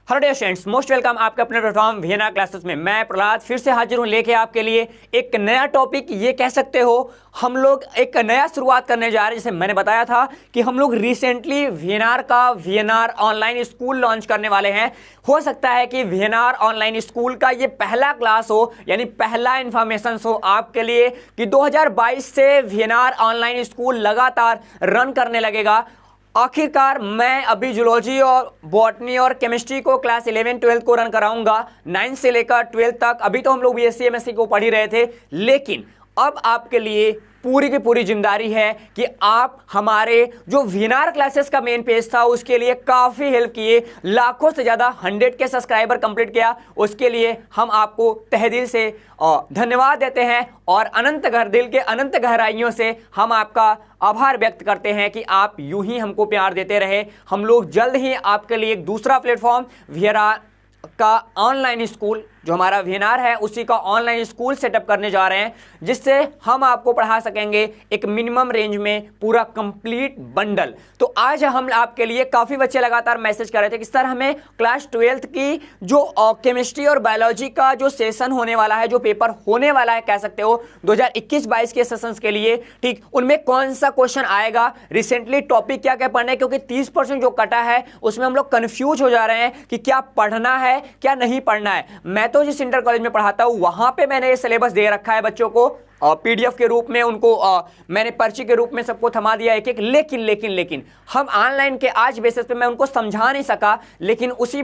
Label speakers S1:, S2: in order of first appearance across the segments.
S1: Hello dear students, most welcome आपके अपने platform VNR classes में। मैं प्रहलाद फिर से हाजिर हूं लेके आपके लिए एक नया टॉपिक। ये कह सकते हो हम लोग एक नया शुरुआत करने जा रहे हैं। जैसे मैंने बताया था कि हम लोग recently VNR online school launch करने वाले हैं। हो सकता है कि वीएनआर ऑनलाइन स्कूल का ये पहला क्लास हो, यानी पहला इंफॉर्मेशन हो आपके लिए कि 2022 से वीएनआर ऑनलाइन स्कूल लगातार रन करने लगेगा। आखिरकार मैं अभी जूलॉजी और बॉटनी और केमिस्ट्री को क्लास 11 12 को रन कराऊंगा, 9 से लेकर 12 तक। अभी तो हम लोग बीएससी एमएससी को पढ़ ही रहे थे, लेकिन अब आपके लिए पूरी की पूरी जिम्मेदारी है कि आप हमारे जो वीएनआर क्लासेस का मेन पेज था उसके लिए काफ़ी हेल्प किए। लाखों से ज़्यादा 100 के सब्सक्राइबर कंप्लीट किया, उसके लिए हम आपको तहे दिल से धन्यवाद देते हैं और दिल के अनंत गहराइयों से हम आपका आभार व्यक्त करते हैं कि आप यूं ही हमको प्यार देते रहे। हम लोग जल्द ही आपके लिए एक दूसरा प्लेटफॉर्म वीएनआर का ऑनलाइन स्कूल, जो हमारा वीएनआर है उसी का ऑनलाइन स्कूल सेटअप करने जा रहे हैं, जिससे हम आपको पढ़ा सकेंगे एक मिनिमम रेंज में पूरा कंप्लीट बंडल। तो आज हम आपके लिए काफ़ी बच्चे लगातार मैसेज कर रहे थे कि सर हमें क्लास 12th की जो केमिस्ट्री और बायोलॉजी का जो सेशन होने वाला है, जो पेपर होने वाला है, कह सकते हो 2021-22 के सेशंस के लिए, ठीक, उनमें कौन सा क्वेश्चन आएगा, रिसेंटली टॉपिक क्या क्या पढ़ना है, क्योंकि 30% जो कटा है उसमें हम लोग कन्फ्यूज हो जा रहे हैं कि क्या पढ़ना है क्या नहीं पढ़ना है। मैं तो जिस इंटर कॉलेज में पढ़ाता हूं वहां पे मैंने ये सिलेबस दे रखा है बच्चों को, पीडीएफ के रूप में उनको मैंने पर्ची के रूप में सबको थमा दिया एक एक। लेकिन हम ऑनलाइन के आज बेसिस पे मैं उनको समझा नहीं सका, लेकिन उसी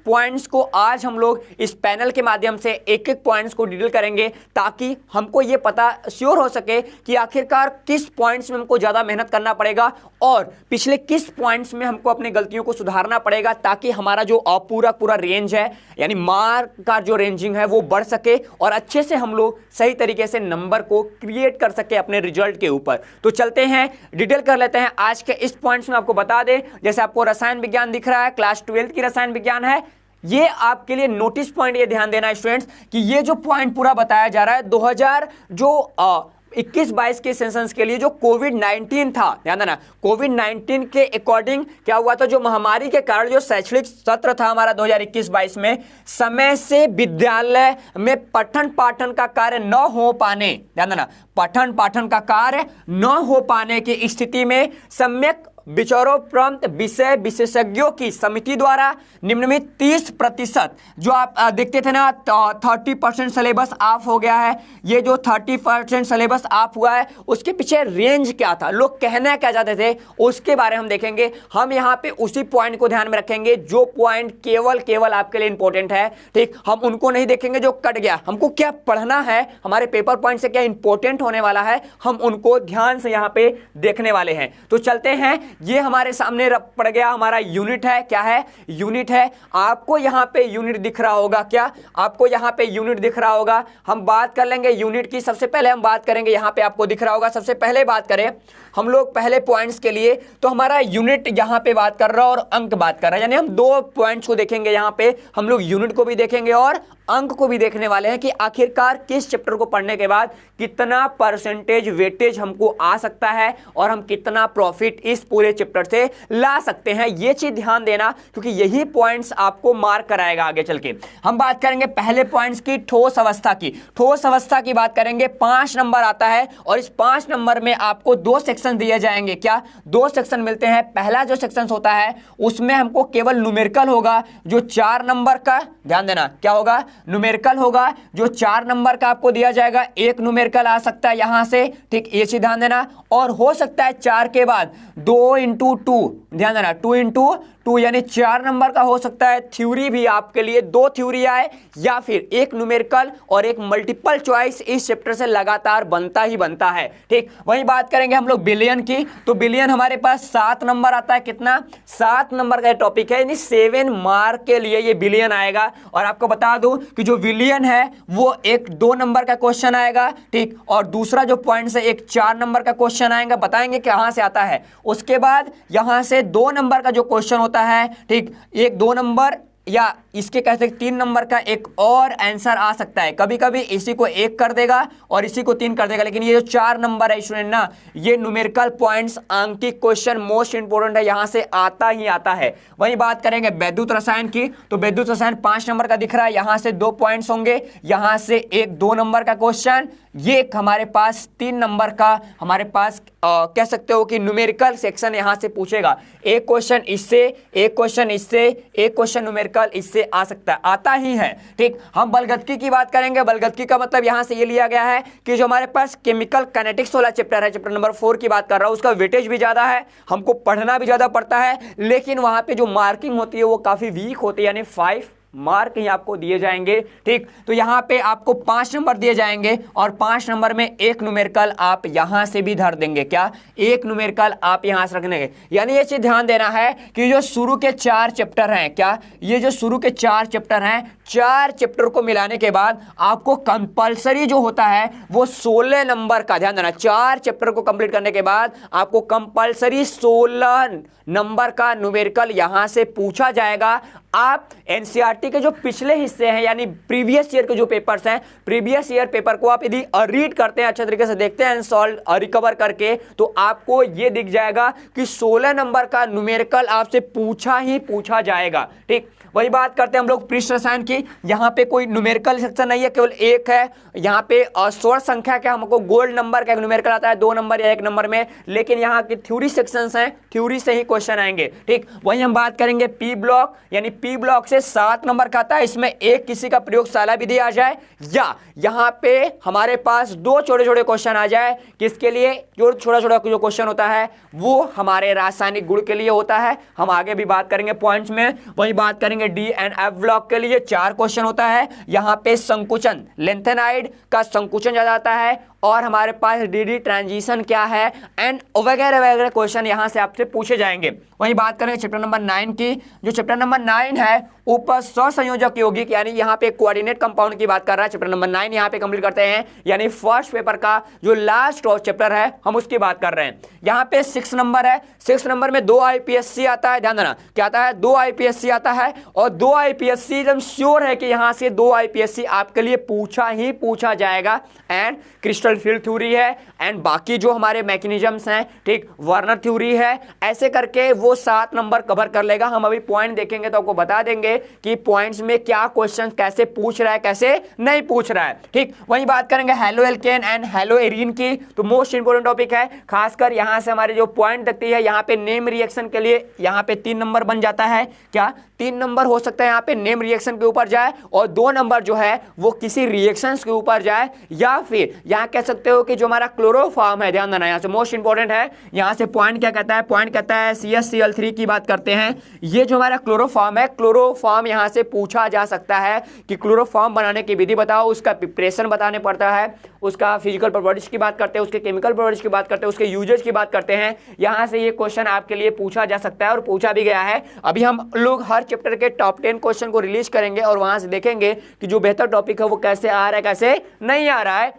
S1: पॉइंट्स को आज हम लोग इस पैनल के माध्यम से एक एक पॉइंट्स को डिटेल करेंगे, ताकि हमको ये पता श्योर हो सके कि आखिरकार किस पॉइंट्स में हमको ज़्यादा मेहनत करना पड़ेगा और पिछले किस पॉइंट्स में हमको अपनी गलतियों को सुधारना पड़ेगा, ताकि हमारा जो पूरा रेंज है, यानी मार्क का जो रेंजिंग है वो बढ़ सके और अच्छे से हम लोग सही तरीके से नंबर को क्रिएट कर सके अपने रिजल्ट के ऊपर। तो चलते हैं, डिटेल कर लेते हैं आज के इस पॉइंट्स में। आपको बता दें, जैसे आपको रसायन विज्ञान दिख रहा है, क्लास 12 की रसायन विज्ञान है। ये आपके लिए नोटिस पॉइंट, ये ध्यान देना है स्टूडेंट्स कि ये जो पॉइंट पूरा बताया जा रहा है 2021-22 के सेशंस के लिए जो कोविड-19 था, ध्यान देना, कोविड-19 के अकॉर्डिंग क्या हुआ था, जो महामारी के कारण जो शैक्षणिक सत्र था हमारा 2021-22 में, समय से विद्यालय में पठन पाठन का कार्य न हो पाने, ध्यान देना, पठन पाठन का कार्य न हो पाने की स्थिति में सम्यक विचारोपरांत विषय विशेषज्ञों की समिति द्वारा निम्नलिखित 30% जो आप देखते थे ना, 30% सिलेबस ऑफ हो गया है। ये जो 30% सिलेबस ऑफ हुआ है उसके पीछे रेंज क्या था, लोग कहना क्या चाहते थे, उसके बारे में हम देखेंगे। हम यहाँ पे उसी पॉइंट को ध्यान में रखेंगे जो पॉइंट केवल आपके लिए इंपॉर्टेंट है, ठीक। हम उनको नहीं देखेंगे जो कट गया, हमको क्या पढ़ना है, हमारे पेपर पॉइंट से क्या इंपॉर्टेंट होने वाला है, हम उनको ध्यान से यहाँ पे देखने वाले हैं। तो चलते हैं, ये हमारे सामने पड़ गया हमारा यूनिट है। क्या है? यूनिट है। आपको यहाँ पे यूनिट दिख रहा होगा, क्या आपको यहाँ पे यूनिट दिख रहा होगा? हम बात कर लेंगे यूनिट की। सबसे पहले हम बात करेंगे, यहाँ पे आपको दिख रहा होगा, सबसे पहले बात करें हम लोग पहले पॉइंट्स के लिए, तो हमारा यूनिट यहाँ पे बात कर रहा है और अंक बात कर रहा है, यानी हम दो पॉइंट्स को देखेंगे। यहाँ पे हम लोग यूनिट को भी देखेंगे और अंक को भी देखने वाले हैं कि आखिरकार किस चैप्टर को पढ़ने के बाद कितना परसेंटेज वेटेज हमको आ सकता है और हम कितना प्रॉफिट इस पूरे चैप्टर से ला सकते हैं। ये चीज ध्यान देना, क्योंकि यही पॉइंट्स आपको मार्क कराएगा आगे चल के। हम बात करेंगे पहले पॉइंट्स की, ठोस अवस्था की। ठोस अवस्था की बात करेंगे, 5 नंबर आता है और इस 5 नंबर में आपको 2 सेक्शन दिए जाएंगे। क्या? 2 सेक्शन मिलते हैं। पहला जो सेक्शन होता है उसमें हमको केवल न्यूमेरिकल होगा, जो 4 नंबर का, ध्यान देना, क्या होगा? न्यूमेरिकल होगा, जो 4 नंबर का आपको दिया जाएगा। एक न्यूमेरिकल आ सकता है यहां से, ठीक, ये चीज ध्यान देना। और हो सकता है 4 के बाद 2 इंटू 2, ध्यान देना, 2 इंटू 2 यानी 4 नंबर का हो सकता है। थ्योरी भी आपके लिए 2 थ्योरी आए, या फिर एक न्यूमेरिकल और एक मल्टीपल चॉइस इस चैप्टर से लगातार बनता ही बनता है, ठीक। वहीं बात करेंगे हम लोग बिलियन की, तो बिलियन हमारे पास 7 नंबर आता है। कितना? 7 नंबर का टॉपिक है, यानी 7 मार्क के लिए ये बिलियन आएगा। और आपको बता दूं कि जो बिलियन है वो एक 2 नंबर का क्वेश्चन आएगा, ठीक, और दूसरा जो पॉइंट से एक 4 नंबर का क्वेश्चन आएगा, बताएंगे कहां से आता है। उसके बाद यहां से 2 नंबर का जो क्वेश्चन होता है, ठीक, एक 2 नंबर या इसके कह सकते 3 नंबर का एक और आंसर आ सकता है। कभी कभी इसी को 1 कर देगा और इसी को 3 कर देगा, लेकिन ये जो 4 नंबर है स्टूडेंट ना, ये न्यूमेरिकल पॉइंट्स आंकिक क्वेश्चन मोस्ट इंपोर्टेंट है, यहां से आता ही आता है। वही बात करेंगे वैद्युत रसायन की, तो वैद्युत रसायन 5 नंबर का दिख रहा है, यहां से 2 पॉइंट्स होंगे, यहां से एक 2 नंबर का क्वेश्चन, ये हमारे पास 3 नंबर का हमारे पास कह सकते हो कि न्यूमेरिकल सेक्शन यहां से पूछेगा। एक क्वेश्चन इससे, एक क्वेश्चन इससे, एक क्वेश्चन न्यूमेरिकल इससे आ सकता है, आता ही है। ठीक, हम बलगतकी की बात करेंगे। बलगतकी का मतलब यहां से ये लिया गया है कि जो हमारे पास केमिकल काइनेटिक्स वाला चैप्टर है, चैप्टर नंबर 4 की बात कर रहा हूं, उसका वेटेज भी ज्यादा है, हमको पढ़ना भी ज्यादा पड़ता है, लेकिन वहां पे जो मार्किंग होती है वो काफी वीक होती है, यानी 5 मार्क ही आपको दिए जाएंगे। ठीक, तो यहां पे आपको 5 नंबर दिए जाएंगे और 5 नंबर में एक न्यूमेरिकल आप यहां से भी धर देंगे। क्या? एक न्यूमेरिकल आप यहां से रख देंगे। यानी ये चीज ध्यान देना है कि जो शुरू के 4 चैप्टर हैं, क्या ये जो शुरू के 4 चैप्टर हैं, 4 चैप्टर को मिलाने के बाद आपको कंपलसरी जो होता है वो 16 नंबर का, ध्यान देना, 4 चैप्टर को कंप्लीट करने के बाद आपको कंपलसरी 16 नंबर का न्यूमेरिकल यहां से पूछा जाएगा। आप एनसीईआरटी के जो पिछले हिस्से हैं, यानी प्रीवियस ईयर के जो पेपर्स हैं, प्रीवियस ईयर पेपर को आप यदि रीड करते हैं, अच्छे तरीके से देखते हैं, सॉल्व रिकवर करके, तो आपको ये दिख जाएगा कि 16 नंबर का न्यूमेरिकल आपसे पूछा ही पूछा जाएगा। ठीक, वही बात करते हैं हम लोग पृष्ठ रसायन की। यहाँ पे कोई न्यूमेरिकल सेक्शन नहीं है, केवल एक है। यहाँ पे स्वर्ण संख्या का हमको गोल्ड नंबर का न्यूमेरिकल आता है 2 नंबर या 1 नंबर में, लेकिन यहाँ की थ्योरी सेक्शंस हैं, थ्योरी से ही क्वेश्चन आएंगे। ठीक, वही हम बात करेंगे पी ब्लॉक, यानी पी ब्लॉक से 7 नंबर का आता है, इसमें एक किसी का प्रयोगशाला विधि आ जाए, या यहाँ पे हमारे पास 2 छोटे छोटे क्वेश्चन आ जाए। किसके लिए? जो छोटा छोटा जो क्वेश्चन होता है वो हमारे रासायनिक गुण के लिए होता है, हम आगे भी बात करेंगे पॉइंट्स में। वही बात करेंगे डी एंड एफ ब्लॉक के लिए 4 क्वेश्चन होता है। यहाँ पे संकुचन, लेंथेनाइड का संकुचन ज्यादा आता है, और हमारे पास डी ट्रांजिशन क्या है, एंड वगैरह वगैरह क्वेश्चन यहां से आपसे पूछे जाएंगे। वही बात करेंगे चैप्टर नंबर 9 की। जो चैप्टर नंबर 9 है ऊपर सहसंयोजक यौगिक, यानी यहाँ पे कोऑर्डिनेट कंपाउंड की बात कर रहा है। चैप्टर नंबर 9 यहाँ पे कंप्लीट करते हैं, यानी फर्स्ट पेपर का जो लास्ट चैप्टर है हम उसकी बात कर रहे हैं। यहाँ पे 6 नंबर है, 6 नंबर में 2 आईपीएससी आता है, ध्यान देना क्या आता है, 2 आईपीएससी आता है, और 2 आईपीएससी एकदम श्योर है कि यहाँ से 2 आईपीएससी आपके लिए पूछा ही पूछा जाएगा। एंड क्रिस्टल फील्ड थ्योरी है, एंड बाकी जो हमारे मैकेनिज्म्स हैं, ठीक, वर्नर थ्योरी है, ऐसे करके वो 7 नंबर कवर कर लेगा। हम अभी पॉइंट देखेंगे तो आपको बता देंगे कि पॉइंट्स में क्या क्वेश्चन कैसे पूछ रहा है, कैसे नहीं पूछ रहा है। ठीक, वही बात करेंगे halo alkane and hello arene की, तो मोस्ट इंपोर्टेंट टॉपिक है। खासकर यहां से हमारे जो पॉइंट दिखती है, यहाँ पे नेम रिएक्शन के लिए यहाँ पे 3 नंबर बन जाता है। क्या 3 नंबर हो सकता है यहाँ पे नेम रिएक्शन के ऊपर जाए, और 2 नंबर जो है वो किसी रिएक्शंस के ऊपर जाए, या फिर यहाँ कह सकते हो कि जो हमारा क्लोरोफॉर्म है, ध्यान देना यहाँ से मोस्ट इंपोर्टेंट है। यहाँ से पॉइंट क्या कहता है, पॉइंट कहता है CH-Cl3 की बात करते हैं। ये जो हमारा क्लोरोफॉर्म है, क्लोरोफॉर्म यहाँ से पूछा जा सकता है कि क्लोरोफॉर्म बनाने की विधि बताओ, उसका प्रिपरेशन बताने पड़ता है, उसका फिजिकल प्रॉपर्टीज की बात करते हैं, उसके केमिकल प्रॉपर्टीज की बात करते हैं, उसके यूजेज की बात करते हैं। यहाँ से ये क्वेश्चन आपके लिए पूछा जा सकता है और पूछा भी गया है। अभी हम लोग हर चैप्टर के टॉप 10 क्वेश्चन को रिलीज करेंगे और वहां से देखेंगे कि जो बेहतर टॉपिक है वो कैसे आ रहा है, कैसे नहीं आ रहा है।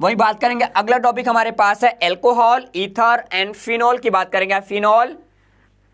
S1: वही बात करेंगे, अगला टॉपिक हमारे पास है एल्कोहल, ईथर एंड फिनॉल की बात करेंगे। फिनॉल,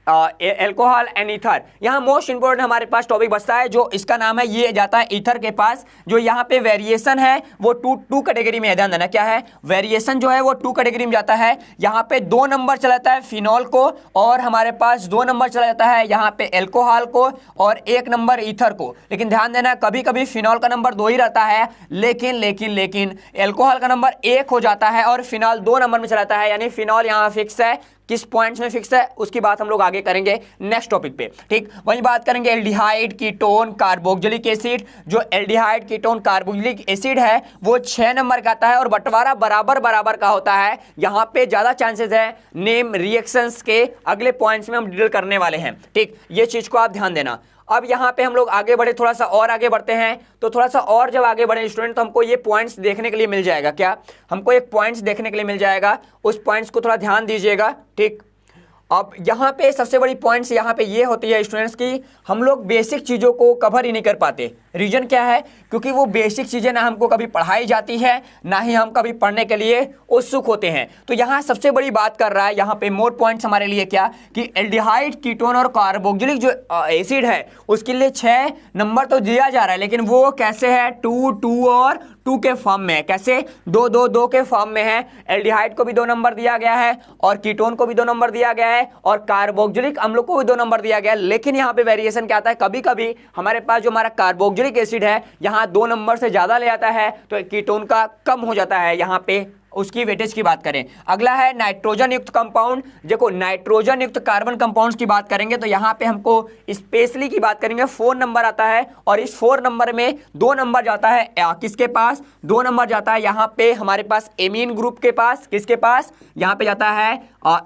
S1: एल्कोहल एंड ईथर, यहाँ मोस्ट इंपोर्टेंट हमारे पास टॉपिक बचता है, जो इसका नाम है, ये जाता है ईथर के पास। जो यहाँ पे वेरिएशन है वो टू कैटेगरी में है, ध्यान देना क्या है, वेरिएशन जो है वो 2 कैटेगरी में जाता है। यहाँ पे 2 नंबर चला जाता है फिनॉल को, और हमारे पास 2 नंबर चला जाता है यहाँ पे एल्कोहल को, और 1 नंबर ईथर को। लेकिन ध्यान देना कभी कभी फिनॉल का नंबर 2 ही रहता है, लेकिन एल्कोहल का नंबर 1 हो जाता है और फिनॉल 2 नंबर में चला जाता है। यानी फिनॉल यहाँ फिक्स है, किस पॉइंट्स में फिक्स है उसकी बात हम लोग आगे करेंगे नेक्स्ट टॉपिक पे। ठीक, वही बात करेंगे एल्डिहाइड, कीटोन, कार्बोक्सिलिक एसिड। जो एल्डिहाइड, कीटोन, कार्बोक्सिलिक एसिड है वो 6 नंबर का आता है, और बंटवारा बराबर बराबर का होता है। यहाँ पे ज्यादा चांसेस है नेम रिएक्शंस के, अगले पॉइंट्स में हम डील करने वाले हैं। ठीक, ये चीज को आप ध्यान देना। अब यहाँ पे हम लोग आगे बढ़े, थोड़ा सा और आगे बढ़ते हैं, तो थोड़ा सा और जब आगे बढ़े स्टूडेंट, तो हमको ये पॉइंट्स देखने के लिए मिल जाएगा। क्या हमको एक पॉइंट्स देखने के लिए मिल जाएगा, उस पॉइंट्स को थोड़ा ध्यान दीजिएगा। ठीक, अब यहाँ पे सबसे बड़ी पॉइंट्स यहाँ पे ये होती है स्टूडेंट्स की हम लोग बेसिक चीज़ों को कवर ही नहीं कर पाते। रीजन क्या है? क्योंकि वो बेसिक चीज़ें ना हमको कभी पढ़ाई जाती है, ना ही हम कभी पढ़ने के लिए उत्सुक होते हैं। तो यहाँ सबसे बड़ी बात कर रहा है यहाँ पे मोर पॉइंट्स हमारे लिए क्या कि एल्डिहाइड, कीटोन और कार्बोक्सिलिक जो एसिड है उसके लिए 6 नंबर तो दिया जा रहा है, लेकिन वो कैसे है? 2 2 और 2 के फॉर्म में है। कैसे? 2 2 2 के फॉर्म में है। एल्डिहाइड को भी 2 नंबर दिया गया है और कीटोन को भी 2 नंबर दिया गया है और कार्बोक्सिलिक अम्ल को भी 2 नंबर दिया गया है। लेकिन यहाँ पे वेरिएशन क्या आता है? कभी कभी हमारे पास जो हमारा कार्बोक्सिलिक एसिड है यहाँ 2 नंबर से ज्यादा ले आता है, तो कीटोन का कम हो जाता है। यहाँ पे उसकी वेटेज की बात करें। अगला है नाइट्रोजन युक्त कंपाउंड। देखो नाइट्रोजन युक्त कार्बन कंपाउंड्स की बात करेंगे तो यहाँ पे हमको स्पेशली की बात करेंगे 4 नंबर आता है और इस 4 नंबर में 2 नंबर जाता है किसके पास? 2 नंबर जाता है यहाँ पे हमारे पास एमीन ग्रुप के पास। किसके पास? यहाँ पे जाता है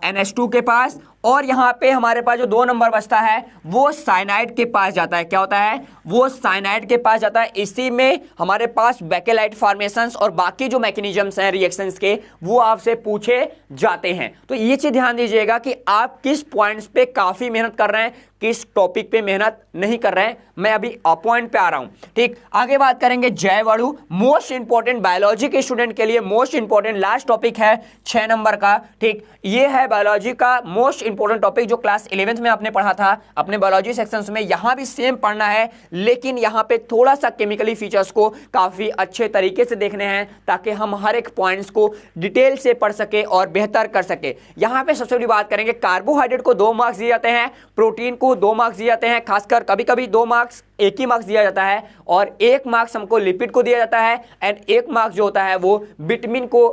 S1: NH2 के पास। और यहाँ पे हमारे पास जो 2 नंबर बचता है वो साइनाइड के पास जाता है। क्या होता है? वो साइनाइड के पास जाता है। इसी में हमारे पास बेकेलाइट फॉर्मेशंस और बाकी जो मैकेनिज्म्स हैं रिएक्शंस के वो आपसे पूछे जाते हैं। तो ये चीज ध्यान दीजिएगा कि आप किस पॉइंट्स पे काफी मेहनत कर रहे हैं, किस टॉपिक पे मेहनत नहीं कर रहे हैं। मैं अभी पॉइंट पे आ रहा हूं। ठीक, आगे बात करेंगे जैव अणु। मोस्ट इंपॉर्टेंट बायोलॉजी के स्टूडेंट के लिए मोस्ट इंपॉर्टेंट लास्ट टॉपिक है 6 नंबर का। ठीक, ये है बायोलॉजी का मोस्ट इंपॉर्टेंट टॉपिक जो क्लास 11th में आपने पढ़ा था अपने बायोलॉजी सेक्शंस में। यहां भी सेम पढ़ना है, लेकिन यहां पे थोड़ा सा केमिकली फीचर्स को काफी अच्छे तरीके से देखने हैं ताकि हम हर एक पॉइंट्स को डिटेल से पढ़ सके और बेहतर कर सके। यहां पे सबसे बड़ी बात करेंगे कार्बोहाइड्रेट को 2 मार्क्स दिए जाते हैं, प्रोटीन को 2 मार्क्स दिए जाते हैं, खासकर कभी कभी 2 मार्क्स 1 ही मार्क्स दिया जाता है और 1 मार्क्स हमको लिपिड को दिया जाता है एंड 1 मार्क्स जो होता है वो विटामिन को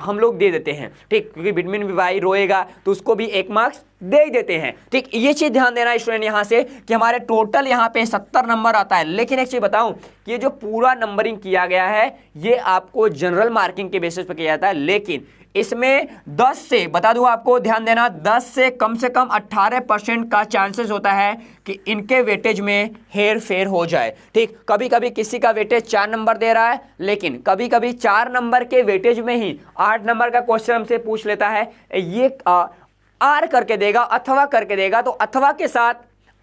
S1: हम लोग दे देते हैं। ठीक, क्योंकि विटामिन भी भाई रोएगा तो उसको भी 1 मार्क्स दे देते हैं। ठीक, ये चीज ध्यान देना स्टूडेंट यहाँ से कि हमारे टोटल यहाँ पे 70 नंबर आता है। लेकिन एक चीज बताऊं कि ये जो पूरा नंबरिंग किया गया है ये आपको जनरल मार्किंग के बेसिस पे किया जाता है, लेकिन इसमें 10 से बता दूं आपको, ध्यान देना, 10 से कम 18% का चांसेस होता है कि इनके वेटेज में हेर फेर हो जाए। ठीक, कभी कभी किसी का वेटेज 4 नंबर दे रहा है, लेकिन कभी कभी 4 नंबर के वेटेज में ही 8 नंबर का क्वेश्चन हमसे पूछ लेता है, ये आर करके देगा, अथवा करके देगा। तो अथवा के साथ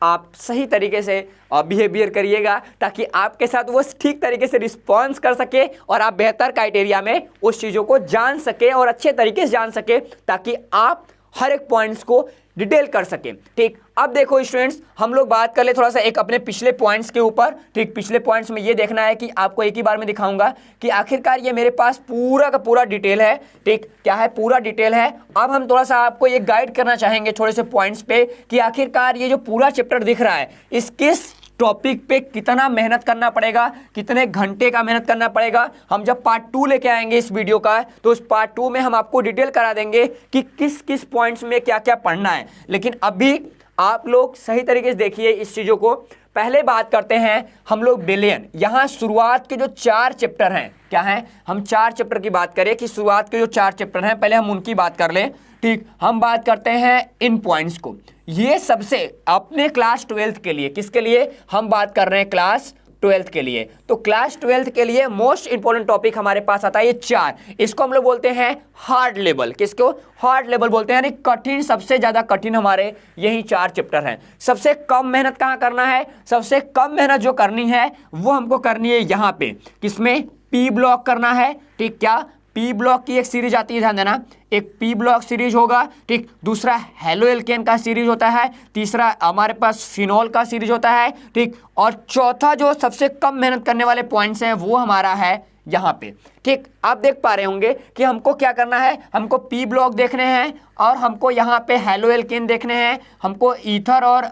S1: आप सही तरीके से बिहेवियर करिएगा ताकि आपके साथ वो ठीक तरीके से रिस्पॉन्स कर सके और आप बेहतर क्राइटेरिया में उस चीज़ों को जान सके और अच्छे तरीके से जान सके ताकि आप हर एक पॉइंट्स को डिटेल कर सके। ठीक, अब देखो स्टूडेंट्स हम लोग बात कर ले थोड़ा सा एक अपने पिछले पॉइंट्स के ऊपर। ठीक, पिछले पॉइंट्स में ये देखना है कि आपको एक ही बार में दिखाऊंगा कि आखिरकार ये मेरे पास पूरा का पूरा डिटेल है। ठीक, क्या है? पूरा डिटेल है। अब हम थोड़ा सा आपको ये गाइड करना चाहेंगे थोड़े से पॉइंट्स पे कि आखिरकार ये जो पूरा चैप्टर दिख रहा है इस किस टॉपिक पे कितना मेहनत करना पड़ेगा, कितने घंटे का मेहनत करना पड़ेगा। हम जब पार्ट 2 लेके आएंगे इस वीडियो का तो उस पार्ट 2 में हम आपको डिटेल करा देंगे कि किस किस पॉइंट्स में क्या क्या पढ़ना है। लेकिन अभी आप लोग सही तरीके से देखिए इस चीज़ों को। पहले बात करते हैं हम लोग बिलियन। यहाँ शुरुआत के जो 4 चैप्टर हैं, क्या हैं? हम 4 चैप्टर की बात करें कि शुरुआत के जो 4 चैप्टर हैं पहले हम उनकी बात कर लें। ठीक, हम बात करते हैं इन पॉइंट्स को। ये सबसे अपने क्लास 12th के लिए, किसके लिए हम बात कर रहे हैं? क्लास 12th के लिए। तो क्लास 12th के लिए मोस्ट इंपॉर्टेंट टॉपिक हमारे पास आता है ये 4। इसको हम लोग बोलते हैं हार्ड लेवल। किसको? हार्ड लेवल बोलते हैं, यानी कठिन, सबसे ज्यादा कठिन हमारे यही 4 चैप्टर हैं। सबसे कम मेहनत कहाँ करना है? सबसे कम मेहनत जो करनी है वो हमको करनी है यहाँ पे, किसमें? पी ब्लॉक करना है। ठीक, क्या? पी ब्लॉक की एक सीरीज आती है, ध्यान देना, एक पी ब्लॉक सीरीज होगा। ठीक, दूसरा हेलो एल्केन का सीरीज होता है, तीसरा हमारे पास फिनॉल का सीरीज होता है। ठीक, और चौथा जो सबसे कम मेहनत करने वाले पॉइंट्स हैं वो हमारा है यहाँ पे। ठीक, आप देख पा रहे होंगे कि हमको क्या करना है, हमको पी ब्लॉक देखने हैं और हमको यहाँ पे हेलो एल्केन देखने हैं, हमको ईथर और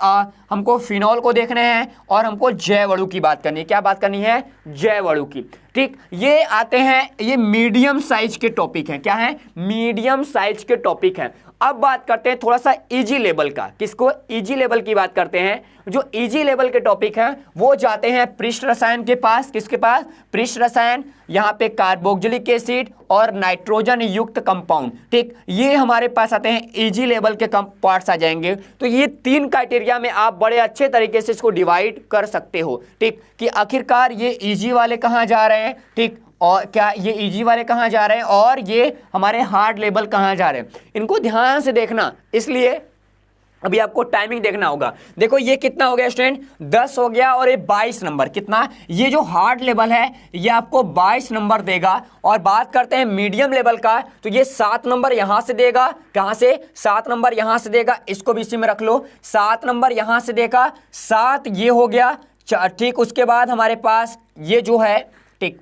S1: हमको फिनॉल को देखने हैं और हमको जैव अणु की बात करनी है। क्या बात करनी है? जैव अणु की। ठीक, ये आते हैं, ये मीडियम साइज के टॉपिक हैं। क्या है? मीडियम साइज के टॉपिक हैं। अब बात करते हैं थोड़ा सा इजी लेवल का। किसको? इजी लेवल की बात करते हैं। जो इजी लेवल के टॉपिक हैं वो जाते हैं पृष्ठ रसायन के पास। किसके पास? पृष्ठ रसायन। यहाँ पे कार्बोक्सिलिक एसिड और नाइट्रोजन युक्त कंपाउंड। ठीक, ये हमारे पास आते हैं इजी लेवल के पार्ट्स आ जाएंगे। तो ये 3 क्राइटेरिया में आप बड़े अच्छे तरीके से इसको डिवाइड कर सकते हो। ठीक, कि आखिरकार ये इजी वाले कहाँ जा रहे हैं, ठीक, और क्या ये इजी वाले कहाँ जा रहे हैं और ये हमारे हार्ड लेवल कहाँ जा रहे हैं, इनको ध्यान से देखना। इसलिए अभी आपको टाइमिंग देखना होगा। देखो ये कितना हो गया स्टूडेंट, 10 हो गया और ये 22 नंबर, कितना, ये जो हार्ड लेवल है ये आपको 22 नंबर देगा। और बात करते हैं मीडियम लेवल का, तो ये 7 नंबर यहां से देगा, कहां से, 7 नंबर यहां से देगा, इसको भी इसी में रख लो, 7 नंबर यहां से देगा, 7 ये हो गया, ठीक। उसके बाद हमारे पास ये जो है, ठीक,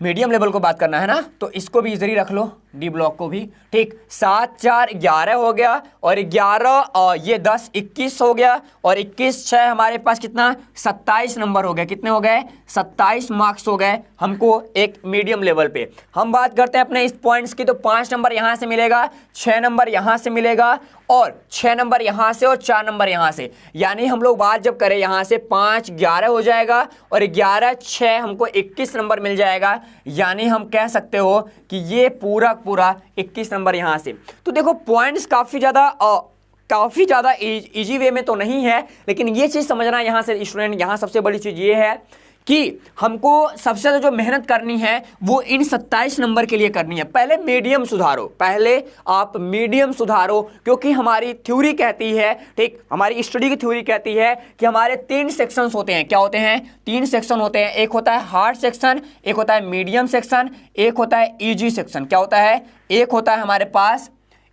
S1: मीडियम लेवल को बात करना है ना, तो इसको भी इधर ही रख लो, डी ब्लॉक को भी, ठीक। 7 4 11 हो गया और 11 और ये 10 21 हो गया और 21 6 हमारे पास कितना, 27 नंबर हो गए। कितने हो गए, 27 मार्क्स हो गए हमको एक मीडियम लेवल पे। हम बात करते हैं अपने इस पॉइंट्स की, तो 5 नंबर यहां से मिलेगा, 6 नंबर यहां से मिलेगा और 6 नंबर यहां से और 4 नंबर यहां से। यानी हम लोग बात जब करें यहां से 5 11 हो जाएगा और 11 6 हमको 21 नंबर मिल जाएगा। यानी हम कह सकते हो कि ये पूरा 21 नंबर यहां से। तो देखो पॉइंट्स काफी ज्यादा इजी वे में तो नहीं है, लेकिन ये चीज समझना यहां से स्टूडेंट, यहां सबसे बड़ी चीज ये है कि हमको सबसे ज्यादा जो मेहनत करनी है वो इन 27 नंबर के लिए करनी है। पहले मीडियम सुधारो, पहले आप मीडियम सुधारो, क्योंकि हमारी थ्योरी कहती है, ठीक, हमारी स्टडी की थ्योरी कहती है कि हमारे 3 सेक्शंस होते हैं। क्या होते हैं, 3 सेक्शन होते हैं। एक होता है हार्ड सेक्शन, एक होता है मीडियम सेक्शन, एक होता है इजी सेक्शन। क्या होता है, एक होता है हमारे पास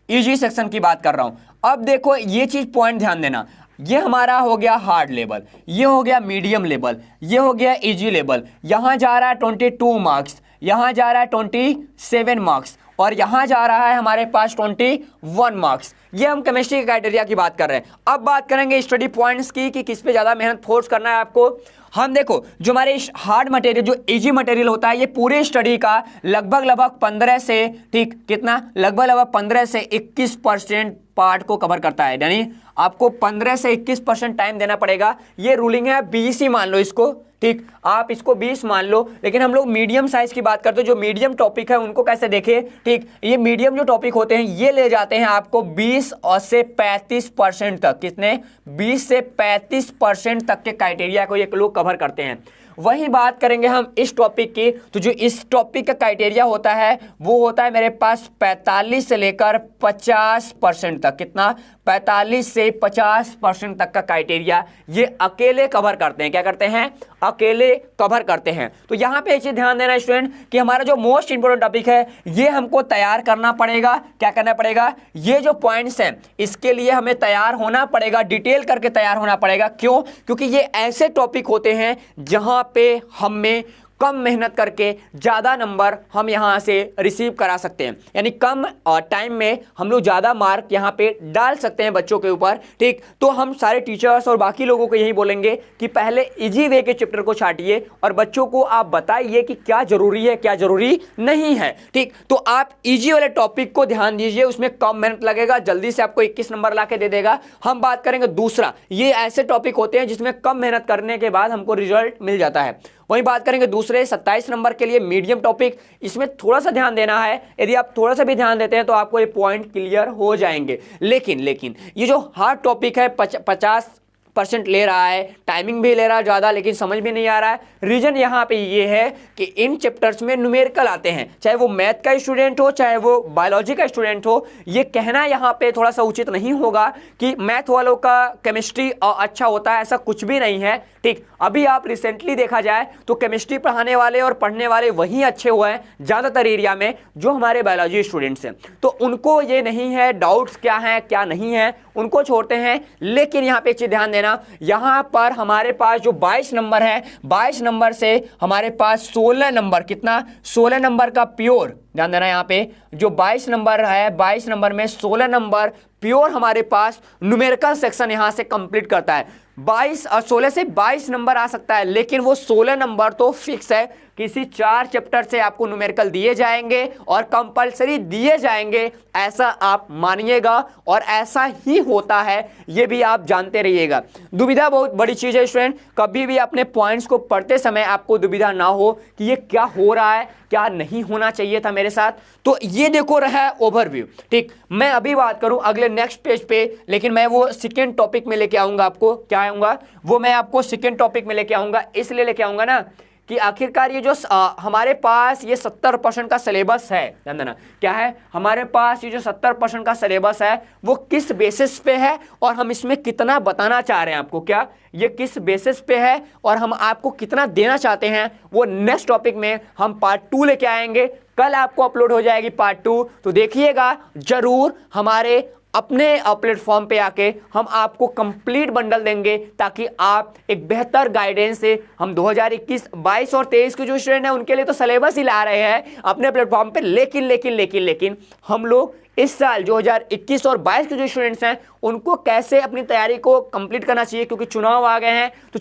S1: इजी सेक्शन की बात कर रहा हूं। अब देखो ये चीज पॉइंट ध्यान देना, ये हमारा हो गया हार्ड लेवल, ये हो गया मीडियम लेवल, ये हो गया इजी लेवल। यहां जा रहा है 22 मार्क्स, यहां जा रहा है 27 मार्क्स और यहां जा रहा है हमारे पास 21 मार्क्स। ये हम केमिस्ट्री के क्राइटेरिया की बात कर रहे हैं। अब बात करेंगे स्टडी पॉइंट्स की कि किस पे ज्यादा मेहनत फोर्स करना है आपको। हम देखो जो हमारे हार्ड मटेरियल, जो इजी मटेरियल होता है, ये पूरे स्टडी का लगभग 15 से, ठीक, कितना, लगभग 15 से 21% पार्ट को कवर करता है। यानी आपको 15 से 21% टाइम देना पड़ेगा। ये रूलिंग है, 20 ही मान लो इसको, ठीक, आप इसको 20 मान लो। लेकिन हम लोग मीडियम साइज की बात करते हैं, जो मीडियम टॉपिक है उनको कैसे देखें, ठीक, ये मीडियम जो टॉपिक होते हैं ये ले जाते हैं आपको 20 और से 35% तक। कितने, 20 से 35% तक के क्राइटेरिया को ये लोग कवर करते हैं। वही बात करेंगे हम इस टॉपिक की, तो जो इस टॉपिक का क्राइटेरिया होता है वो होता है मेरे पास 45 से लेकर 50% तक। कितना, 45 से 50% तक का क्राइटेरिया ये अकेले कवर करते हैं। क्या करते हैं, अकेले कवर करते हैं। तो यहां पे एक चीज ध्यान देना स्टूडेंट कि हमारा जो मोस्ट इंपोर्टेंट टॉपिक है ये हमको तैयार करना पड़ेगा। क्या करना पड़ेगा, ये जो पॉइंट्स हैं इसके लिए हमें तैयार होना पड़ेगा, डिटेल करके तैयार होना पड़ेगा। क्यों, क्योंकि ये ऐसे टॉपिक होते हैं जहां पे हमें कम मेहनत करके ज़्यादा नंबर हम यहाँ से रिसीव करा सकते हैं। यानी कम टाइम में हम लोग ज़्यादा मार्क यहाँ पे डाल सकते हैं बच्चों के ऊपर, ठीक। तो हम सारे टीचर्स और बाकी लोगों को यही बोलेंगे कि पहले इजी वे के चैप्टर को छाटिए और बच्चों को आप बताइए कि क्या जरूरी है क्या जरूरी नहीं है, ठीक। तो आप इजी वाले टॉपिक को ध्यान दीजिए, उसमें कम मेहनत लगेगा, जल्दी से आपको 21 नंबर ला के दे देगा। हम बात करेंगे दूसरा, ये ऐसे टॉपिक होते हैं जिसमें कम मेहनत करने के बाद हमको रिजल्ट मिल जाता है। वहीं बात करेंगे दूसरे 27 नंबर के लिए मीडियम टॉपिक, इसमें थोड़ा सा ध्यान देना है। यदि आप थोड़ा सा भी ध्यान देते हैं तो आपको ये पॉइंट क्लियर हो जाएंगे। लेकिन ये जो हार्ड टॉपिक है 50% ले रहा है, टाइमिंग भी ले रहा है ज़्यादा, लेकिन समझ भी नहीं आ रहा है। रीजन यहाँ पे ये है कि इन चैप्टर्स में न्यूमेरिकल आते हैं, चाहे वो मैथ का स्टूडेंट हो चाहे वो बायोलॉजी का स्टूडेंट हो। ये कहना यहाँ पे थोड़ा सा उचित नहीं होगा कि मैथ वालों का केमिस्ट्री अच्छा होता है, ऐसा कुछ भी नहीं है, ठीक। अभी आप रिसेंटली देखा जाए तो केमिस्ट्री पढ़ाने वाले और पढ़ने वाले वही अच्छे हुए हैं ज़्यादातर एरिया में जो हमारे बायोलॉजी स्टूडेंट्स हैं। तो उनको ये नहीं है डाउट्स क्या हैं क्या नहीं है, उनको छोड़ते हैं। लेकिन यहाँ पे एक चीज ध्यान देना, यहाँ पर हमारे पास जो 22 नंबर है, 22 नंबर से हमारे पास 16 नंबर, कितना, 16 नंबर का प्योर, ध्यान देना यहाँ पे जो 22 नंबर है, 22 नंबर में 16 नंबर प्योर हमारे पास न्यूमेरिकल सेक्शन यहाँ से कंप्लीट करता है। 22 और 16 से 22 नंबर आ सकता है, लेकिन वो 16 नंबर तो फिक्स है। किसी 4 चैप्टर से आपको न्यूमेरिकल दिए जाएंगे और कंपलसरी दिए जाएंगे, ऐसा आप मानिएगा और ऐसा ही होता है, ये भी आप जानते रहिएगा। दुविधा बहुत बड़ी चीज़ है स्टूडेंट, कभी भी अपने पॉइंट्स को पढ़ते समय आपको दुविधा ना हो कि ये क्या हो रहा है क्या नहीं होना चाहिए था मेरे साथ। तो ये देखो रहा है ओवरव्यू, ठीक। मैं अभी बात करूं अगले नेक्स्ट पेज पे, लेकिन मैं वो सेकेंड टॉपिक में लेके आऊंगा आपको। क्या आऊंगा वो, मैं आपको सेकेंड टॉपिक में लेके आऊंगा। इसलिए लेके आऊंगा ना कि आखिरकार ये जो हमारे पास ये 70% का सिलेबस है, ध्यान देना क्या है, हमारे पास ये जो 70% का सिलेबस है वो किस बेसिस पे है और हम इसमें कितना बताना चाह रहे हैं आपको, क्या ये किस बेसिस पे है और हम आपको कितना देना चाहते हैं, वो नेक्स्ट टॉपिक में हम पार्ट 2 लेके आएंगे। कल आपको अपलोड हो जाएगी पार्ट 2, तो देखिएगा जरूर हमारे अपने प्लेटफॉर्म पे आके हम आपको कंप्लीट बंडल देंगे ताकि आप एक बेहतर गाइडेंस से, हम 2021, 22 और 23 के जो स्टूडेंट हैं उनके लिए तो सिलेबस ही ला रहे हैं अपने प्लेटफॉर्म पे, लेकिन हम लोग इस साल 2021 और 22 के जो स्टूडेंट्स हैं उनको कैसे अपनी तैयारी को कंप्लीट करना चाहिए, क्योंकि चुनाव आ गए हैं, तो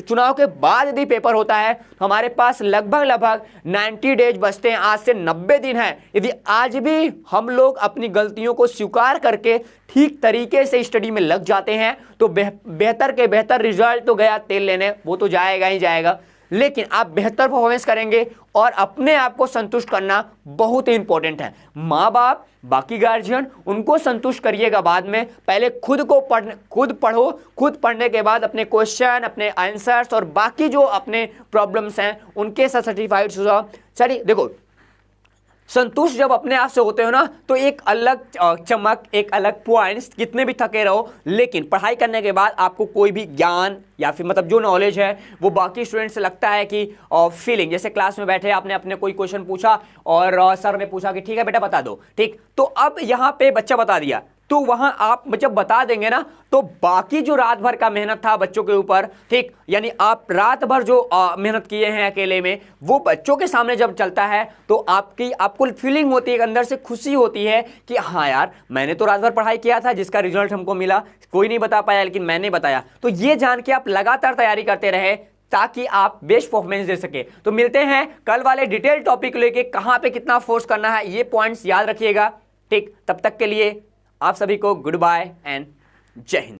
S1: चुनाव के बाद यदि पेपर होता है तो हमारे पास लगभग 90 डेज बचते हैं, आज से 90 दिन है। यदि आज भी हम लोग अपनी गलतियों को स्वीकार करके ठीक तरीके से स्टडी में लग जाते हैं तो बेहतर के बेहतर रिजल्ट तो गया तेल लेने, वो तो जाएगा ही जाएगा, लेकिन आप बेहतर परफॉर्मेंस करेंगे और अपने आप को संतुष्ट करना बहुत ही इंपॉर्टेंट है। माँ बाप, बाकी गार्जियन, उनको संतुष्ट करिएगा बाद में, पहले खुद पढ़ो, खुद पढ़ने के बाद अपने क्वेश्चन, अपने आंसर्स और बाकी जो अपने प्रॉब्लम्स हैं उनके साथ सर्टिफाइड हो जाओ। चलिए देखो, संतुष्ट जब अपने आप से होते हो ना तो एक अलग चमक, एक अलग पॉइंट्स, कितने भी थके रहो लेकिन पढ़ाई करने के बाद आपको कोई भी ज्ञान या फिर मतलब जो नॉलेज है वो बाकी स्टूडेंट से लगता है कि फीलिंग, जैसे क्लास में बैठे आपने अपने कोई क्वेश्चन पूछा और सर ने पूछा कि ठीक है बेटा बता दो, ठीक, तो अब यहाँ पे बच्चा बता दिया, तो वहां आप जब बता देंगे ना तो बाकी जो रात भर का मेहनत था बच्चों के ऊपर, ठीक, यानी आप रात भर जो मेहनत किए हैं अकेले में, वो बच्चों के सामने जब चलता है तो आपको फीलिंग होती है, अंदर से खुशी होती है कि हाँ यार मैंने तो रात भर पढ़ाई किया था, जिसका रिजल्ट हमको मिला कोई नहीं बता पाया लेकिन मैंने बताया। तो ये जान के आप लगातार तैयारी करते रहे ताकि आप बेस्ट परफॉर्मेंस दे सके। तो मिलते हैं कल वाले डिटेल टॉपिक लेके, कहां पे कितना फोर्स करना है ये पॉइंट्स याद रखिएगा, ठीक। तब तक के लिए आप सभी को गुड बाय एंड जय हिंद।